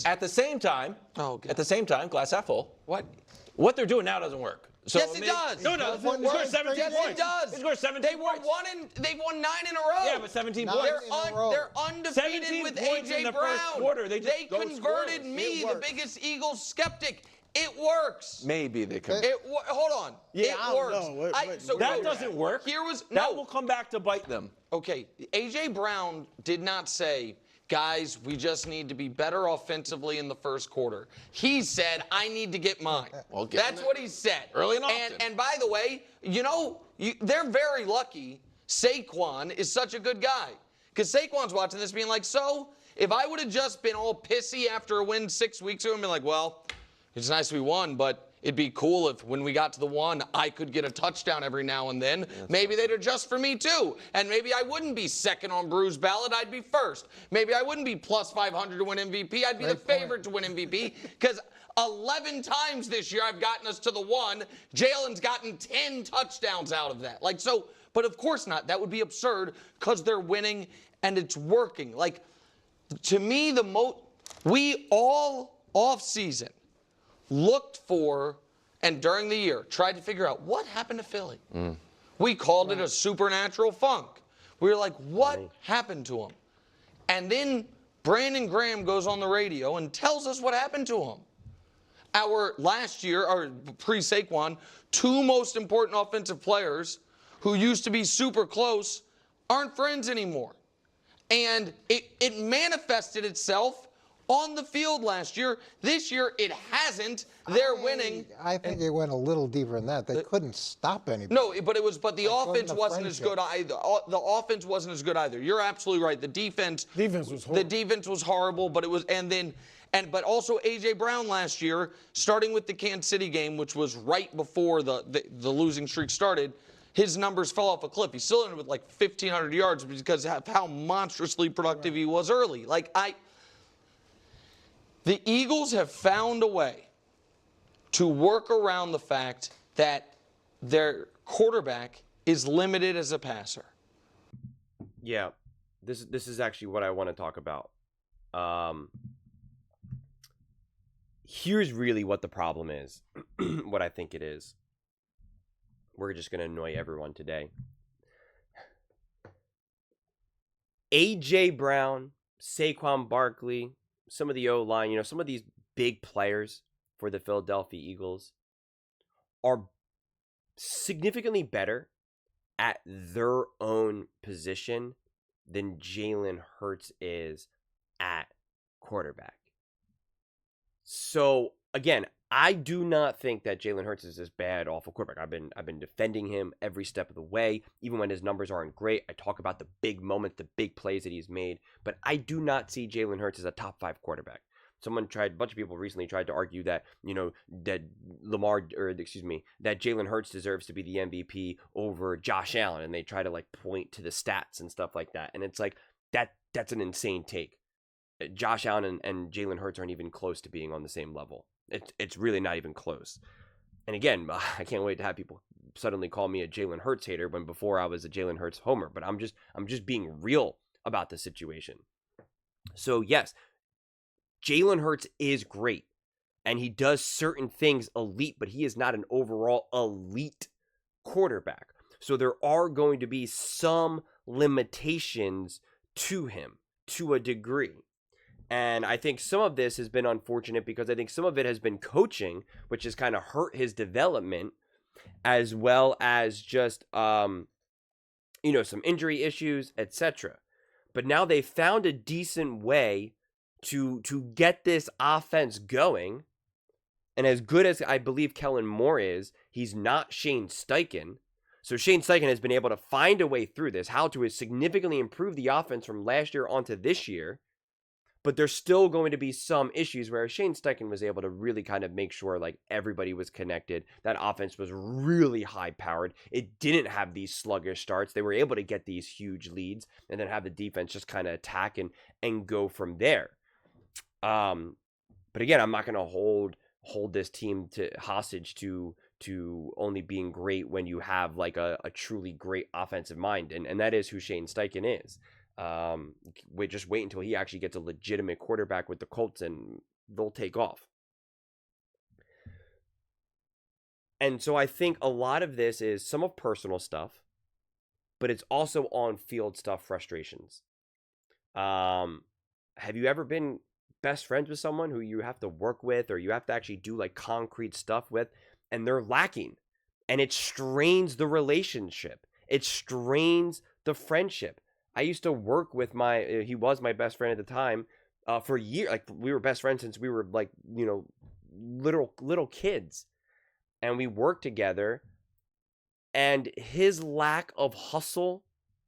At the same time, glass half full. What they're doing now doesn't work. So yes, it does. No, it doesn't. They scored 17 points. Yes, it does. They scored 17 points. They've won 9 in a row. Yeah, but 17 points. They're undefeated with A.J. Brown. First quarter. They converted me, the biggest Eagles skeptic. It works. Maybe they could. Hold on. Yeah, it works. That doesn't work. That will come back to bite them. Okay, A.J. Brown did not say, guys, we just need to be better offensively in the first quarter. He said, I need to get mine. That's what he said. Early and often. And by the way, they're very lucky Saquon is such a good guy. Because Saquon's watching this being like, so if I would have just been all pissy after a win 6 weeks ago and been like, well, it's nice we won, but it'd be cool if when we got to the one, I could get a touchdown every now and then. Maybe they'd adjust for me too. And maybe I wouldn't be second on Bruce ballot, I'd be first. Maybe I wouldn't be plus 500 to win MVP. I'd be the favorite to win MVP. Because 11 times this year I've gotten us to the one. Jalen's gotten 10 touchdowns out of that. But of course not. That would be absurd because they're winning and it's working. To me, we all off season looked for, and during the year, tried to figure out what happened to Philly. We called it a supernatural funk. We were like, what happened to him? And then Brandon Graham goes on the radio and tells us what happened to him. Last year, our pre-Saquon, 2 most important offensive players who used to be super close aren't friends anymore. And it manifested itself on the field last year. This year, it hasn't. They're winning. I think it went a little deeper than that. They couldn't stop anybody. No, but the offense wasn't as good either. The offense wasn't as good either. You're absolutely right. The defense was horrible. The defense was horrible, but it was, but also A.J. Brown last year, starting with the Kansas City game, which was right before the losing streak started, his numbers fell off a cliff. He still ended with 1,500 yards because of how monstrously productive he was early. The Eagles have found a way to work around the fact that their quarterback is limited as a passer. Yeah, this is actually what I want to talk about. Here's really what the problem is, what I think it is. We're just going to annoy everyone today. A.J. Brown, Saquon Barkley, some of the O-line, some of these big players for the Philadelphia Eagles are significantly better at their own position than Jalen Hurts is at quarterback. So, again, I do not think that Jalen Hurts is this bad, awful quarterback. I've been defending him every step of the way, even when his numbers aren't great. I talk about the big moments, the big plays that he's made, but I do not see Jalen Hurts as a top 5 quarterback. A bunch of people recently tried to argue that, that Jalen Hurts deserves to be the MVP over Josh Allen, and they try to point to the stats and stuff like that. And it's that's an insane take. Josh Allen and Jalen Hurts aren't even close to being on the same level. It's really not even close. And again, I can't wait to have people suddenly call me a Jalen Hurts hater when before I was a Jalen Hurts homer. But I'm just being real about the situation. So yes, Jalen Hurts is great, and he does certain things elite, but he is not an overall elite quarterback. So there are going to be some limitations to him to a degree. And I think some of this has been unfortunate because I think some of it has been coaching, which has kind of hurt his development, as well as just, some injury issues, etc. But now they found a decent way to get this offense going. And as good as I believe Kellen Moore is, he's not Shane Steichen. So Shane Steichen has been able to find a way through this, how to significantly improve the offense from last year onto this year. But there's still going to be some issues where Shane Steichen was able to really kind of make sure everybody was connected. That offense was really high powered. It didn't have these sluggish starts. They were able to get these huge leads and then have the defense just kind of attack and go from there. But again, I'm not going to hold this team hostage to only being great when you have a truly great offensive mind. And that is who Shane Steichen is. Just wait until he actually gets a legitimate quarterback with the Colts, and they'll take off. And so I think a lot of this is some of personal stuff, but it's also on-field stuff, frustrations. Have you ever been best friends with someone who you have to work with or you have to actually do like concrete stuff with, and they're lacking, and it strains the relationship? It strains the friendship. I used to work with he was my best friend at the time, for a year. Like, we were best friends since we were like, little kids, and we worked together, and his lack of hustle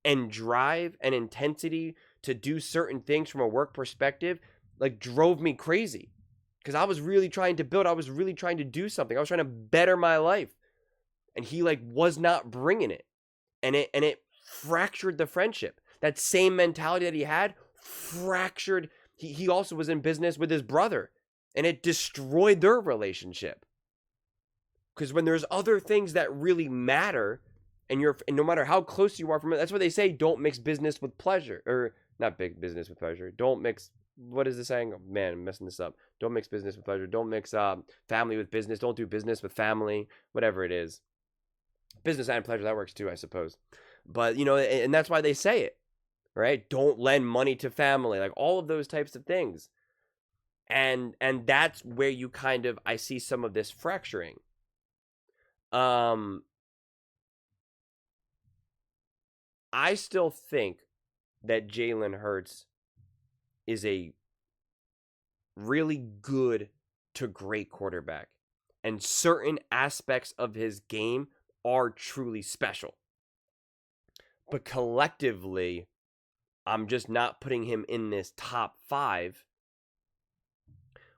and drive and intensity to do certain things from a work perspective, like, drove me crazy, because I was really trying to build. I was really trying to do something. I was trying to better my life, and he like was not bringing it, and it fractured the friendship. That same mentality that he had fractured. He also was in business with his brother, and it destroyed their relationship. Because when there's other things that really matter, and no matter how close you are from it, that's what they say: don't mix business with pleasure, or not big business with pleasure. Don't mix. What is the saying? Oh, man, I'm messing this up. Don't mix business with pleasure. Don't mix family with business. Don't do business with family. Whatever it is, business and pleasure, that works too, I suppose. But and that's why they say it, right? Don't lend money to family, like all of those types of things, and that's where you kind of, I see some of this fracturing. I still think that Jalen Hurts is a really good to great quarterback, and certain aspects of his game are truly special. But collectively, I'm just not putting him in this top 5.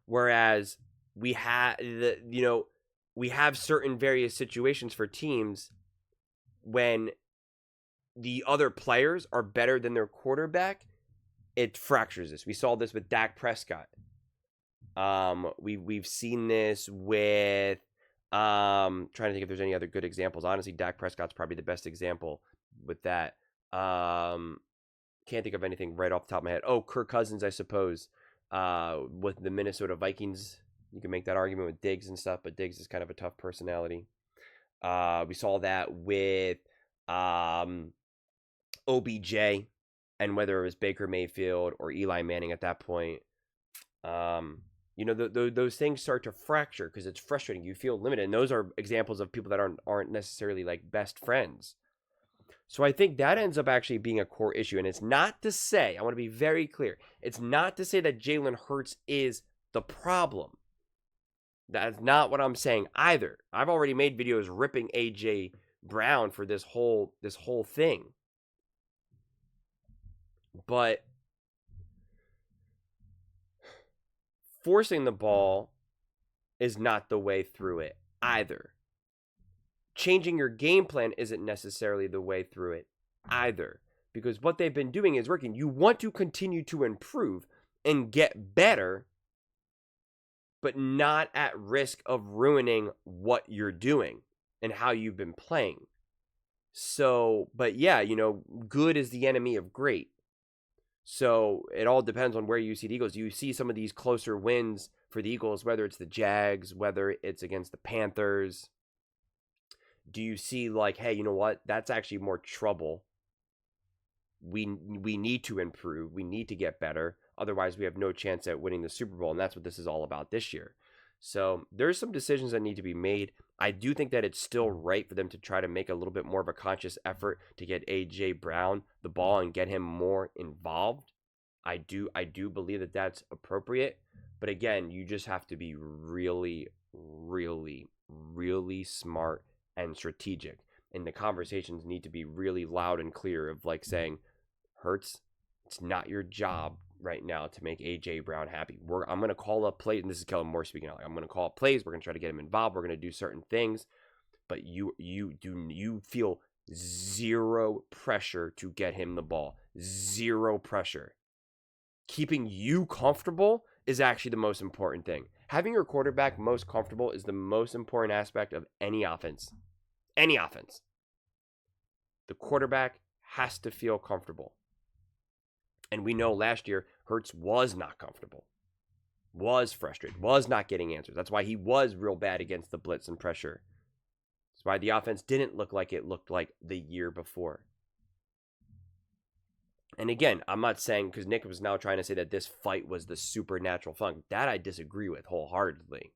Whereas we have we have certain various situations for teams when the other players are better than their quarterback, it fractures this. We saw this with Dak Prescott. We've seen this with trying to think if there's any other good examples. Honestly, Dak Prescott's probably the best example with that. Can't think of anything right off the top of my head. Oh, Kirk Cousins, I suppose. With the Minnesota Vikings, you can make that argument with Diggs and stuff, but Diggs is kind of a tough personality. We saw that with OBJ, and whether it was Baker Mayfield or Eli Manning at that point. Those things start to fracture because it's frustrating. You feel limited, and those are examples of people that aren't necessarily like best friends. So I think that ends up actually being a core issue. And it's not to say, I want to be very clear, it's not to say that Jalen Hurts is the problem. That's not what I'm saying either. I've already made videos ripping AJ Brown for this whole thing. But forcing the ball is not the way through it either. Changing your game plan isn't necessarily the way through it either, because what they've been doing is working. You want to continue to improve and get better, but not at risk of ruining what you're doing and how you've been playing. So, but yeah, good is the enemy of great. So it all depends on where you see the Eagles. You see some of these closer wins for the Eagles, whether it's the Jags, whether it's against the Panthers. Do you see like, hey, you know what? That's actually more trouble. We need to improve. We need to get better. Otherwise, we have no chance at winning the Super Bowl, and that's what this is all about this year. So there's some decisions that need to be made. I do think that it's still right for them to try to make a little bit more of a conscious effort to get A.J. Brown the ball and get him more involved. I do believe that that's appropriate. But again, you just have to be really, really, really smart and strategic. And the conversations need to be really loud and clear of like saying, Hurts, it's not your job right now to make A.J. Brown happy. I'm going to call up plays, and this is Kellen Moore speaking out. I'm going to call up plays. We're going to try to get him involved. We're going to do certain things. But you feel zero pressure to get him the ball. Zero pressure. Keeping you comfortable is actually the most important thing. Having your quarterback most comfortable is the most important aspect of any offense. Any offense. The quarterback has to feel comfortable. And we know last year, Hurts was not comfortable. was frustrated, was not getting answers. That's why he was real bad against the blitz and pressure. That's why the offense didn't look like it looked like the year before. And again, I'm not saying, because Nick was now trying to say that this fight was the supernatural funk. That I disagree with wholeheartedly.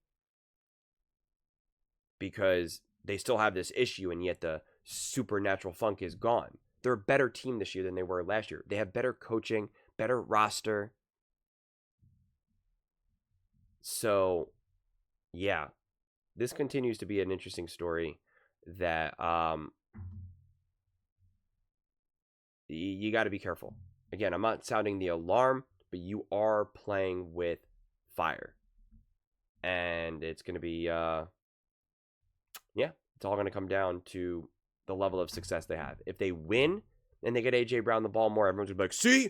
Because they still have this issue, and yet the supernatural funk is gone. They're a better team this year than they were last year. They have better coaching, better roster. So, yeah, this continues to be an interesting story that you got to be careful. Again, I'm not sounding the alarm, but you are playing with fire. And it's going to be, yeah, it's all going to come down to the level of success they have. If they win and they get A.J. Brown the ball more, everyone's going to be like, see,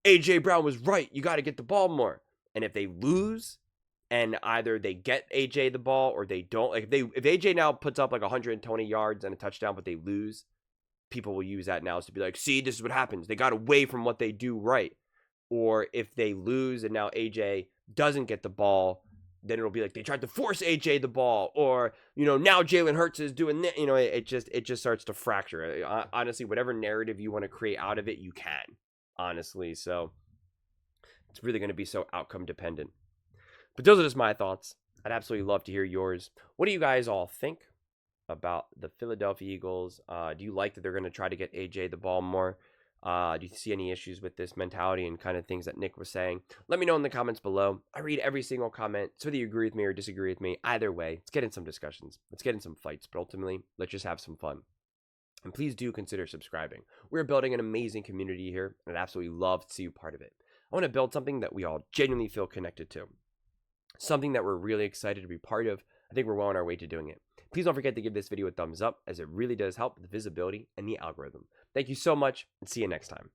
A.J. Brown was right. You got to get the ball more. And if they lose and either they get A.J. the ball or they don't, like if A.J. now puts up like 120 yards and a touchdown, but they lose, people will use that now to be like, see, this is what happens. They got away from what they do right. Or if they lose and now A.J. doesn't get the ball, then it'll be like they tried to force A.J. the ball, or, you know, now Jalen Hurts is doing that. You know, it just starts to fracture. Honestly, whatever narrative you want to create out of it, you can, honestly. So it's really going to be so outcome dependent. But those are just my thoughts. I'd absolutely love to hear yours. What do you guys all think about the Philadelphia Eagles? Do you like that they're going to try to get A.J. the ball more? Do you see any issues with this mentality and kind of things that Nick was saying? Let me know in the comments below. I read every single comment, so whether you agree with me or disagree with me, either way, let's get in some discussions. Let's get in some fights, but ultimately, let's just have some fun. And please do consider subscribing. We're building an amazing community here, and I'd absolutely love to see you part of it. I want to build something that we all genuinely feel connected to. Something that we're really excited to be part of. I think we're well on our way to doing it. Please don't forget to give this video a thumbs up, as it really does help with the visibility and the algorithm. Thank you so much, and see you next time.